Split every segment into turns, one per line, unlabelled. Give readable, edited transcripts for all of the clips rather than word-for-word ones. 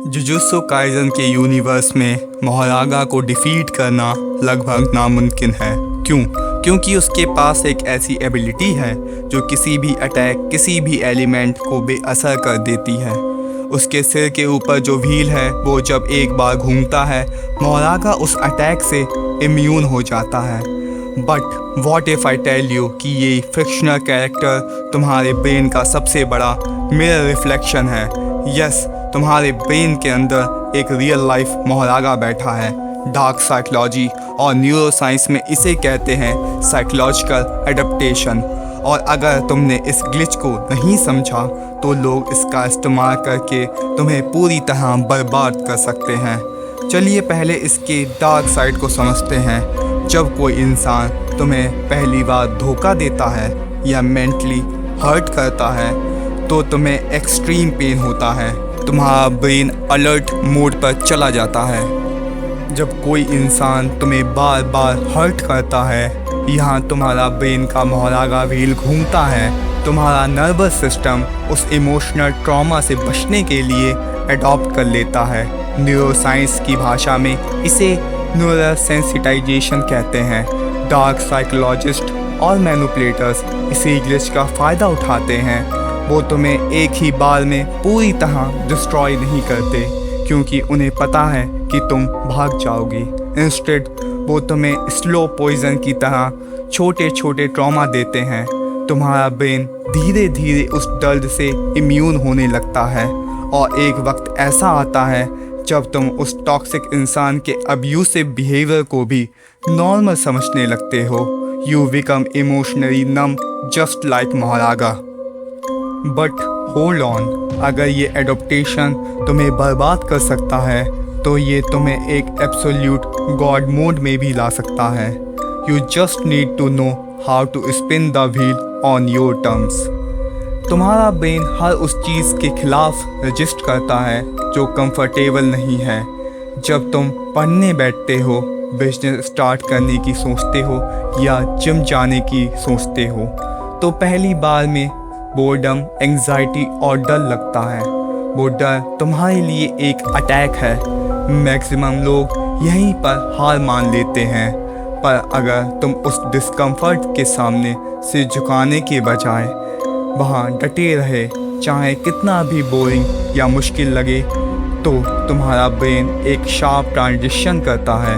Jujutsu kaizen के universe में मोहरागा को डिफीट करना लगभग नामुमकिन है। क्यों? क्योंकि उसके पास एक ऐसी एबिलिटी है जो किसी भी अटैक, किसी भी एलिमेंट को बेअसर कर देती है। उसके सिर के ऊपर जो व्हील है वो जब एक बार घूमता है, मोहरागा उस अटैक से इम्यून हो जाता है। But what if I tell you कि ये फिक्शनल कैरेक्टर तुम्हारे ब्रेन का सबसे बड़ा मिरर रिफ्लेक्शन है। यस, तुम्हारे ब्रेन के अंदर एक रियल लाइफ मोहरागा बैठा है। डार्क साइकोलॉजी और न्यूरोसाइंस में इसे कहते हैं साइकोलॉजिकल एडेप्टेशन। और अगर तुमने इस ग्लिच को नहीं समझा तो लोग इसका इस्तेमाल करके तुम्हें पूरी तरह बर्बाद कर सकते हैं। चलिए पहले इसके डार्क साइड को समझते हैं। जब कोई इंसान तुम्हें पहली बार धोखा देता है या मेंटली हर्ट करता है तो तुम्हें एक्सट्रीम पेन होता है। तुम्हारा ब्रेन अलर्ट मोड पर चला जाता है। जब कोई इंसान तुम्हें बार बार हर्ट करता है, यहाँ तुम्हारा ब्रेन का मोहरागा व्हील घूमता है। तुम्हारा नर्वस सिस्टम उस इमोशनल ट्रॉमा से बचने के लिए अडॉप्ट कर लेता है। न्यूरोसाइंस की भाषा में इसे न्यूरल सेंसिटाइजेशन कहते हैं। डार्क साइकोलॉजिस्ट और मैनिपुलेटर्स इसी ग्लिच का फ़ायदा उठाते हैं। वो तुम्हें एक ही बार में पूरी तरह डिस्ट्रॉय नहीं करते क्योंकि उन्हें पता है कि तुम भाग जाओगी। इंस्टेड वो तुम्हें स्लो पॉइजन की तरह छोटे छोटे ट्रॉमा देते हैं। तुम्हारा ब्रेन धीरे धीरे उस दर्द से इम्यून होने लगता है और एक वक्त ऐसा आता है जब तुम उस टॉक्सिक इंसान के अब्यूसिव बिहेवियर को भी नॉर्मल समझने लगते हो। You become emotionally numb just like मोहरागा। बट होल्ड ऑन, अगर ये एडॉप्टेशन तुम्हें बर्बाद कर सकता है तो ये तुम्हें एक एब्सोल्यूट गॉड मोड में भी ला सकता है। You just need to know how to spin the wheel on your terms. तुम्हारा ब्रेन हर उस चीज़ के खिलाफ रजिस्ट करता है जो कंफर्टेबल नहीं है। जब तुम पढ़ने बैठते हो, बिजनेस स्टार्ट करने की सोचते हो या जिम जाने की सोचते हो तो पहली बार में बोर्डम, एंग्जाइटी और डर लगता है। वो डर तुम्हारे लिए एक अटैक है। मैक्सिमम लोग यहीं पर हार मान लेते हैं। पर अगर तुम उस डिस्कम्फर्ट के सामने सिर झुकाने के बजाय वहाँ डटे रहे, चाहे कितना भी बोरिंग या मुश्किल लगे, तो तुम्हारा ब्रेन एक शार्प ट्रांजिशन करता है।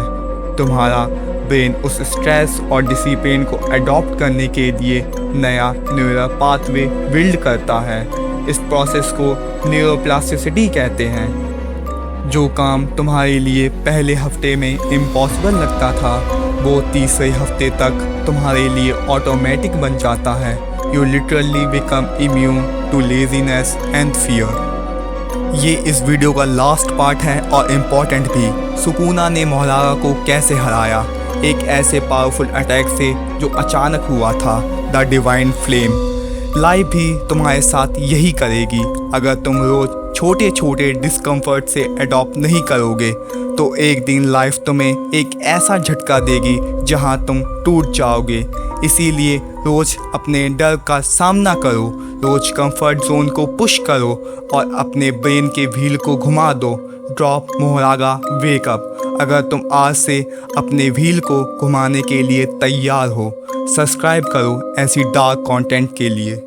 तुम्हारा ब्रेन उस स्ट्रेस और डिसिप्लिन को अडॉप्ट करने के लिए नया न्यूरल पाथवे बिल्ड करता है। इस प्रोसेस को न्यूरोप्लास्टिसिटी कहते हैं। जो काम तुम्हारे लिए पहले हफ्ते में इम्पॉसिबल लगता था वो तीसरे हफ्ते तक तुम्हारे लिए ऑटोमेटिक बन जाता है। You literally become immune to laziness and fear. ये इस वीडियो का लास्ट पार्ट है और इम्पॉर्टेंट भी। सुकुना ने मोहरागा को कैसे हराया, एक ऐसे पावरफुल अटैक से जो अचानक हुआ था। द डिवाइन फ्लेम लाइफ भी तुम्हारे साथ यही करेगी। अगर तुम रोज़ छोटे छोटे डिस्कम्फर्ट से अडॉप्ट नहीं करोगे तो एक दिन लाइफ तुम्हें एक ऐसा झटका देगी जहां तुम टूट जाओगे। इसीलिए रोज़ अपने डर का सामना करो, रोज़ कंफर्ट जोन को पुश करो और अपने ब्रेन के व्हील को घुमा दो। ड्रॉप मोहरागा वेकअप। अगर तुम आज से अपने व्हील को घुमाने के लिए तैयार हो, सब्सक्राइब करो ऐसी डार्क कंटेंट के लिए।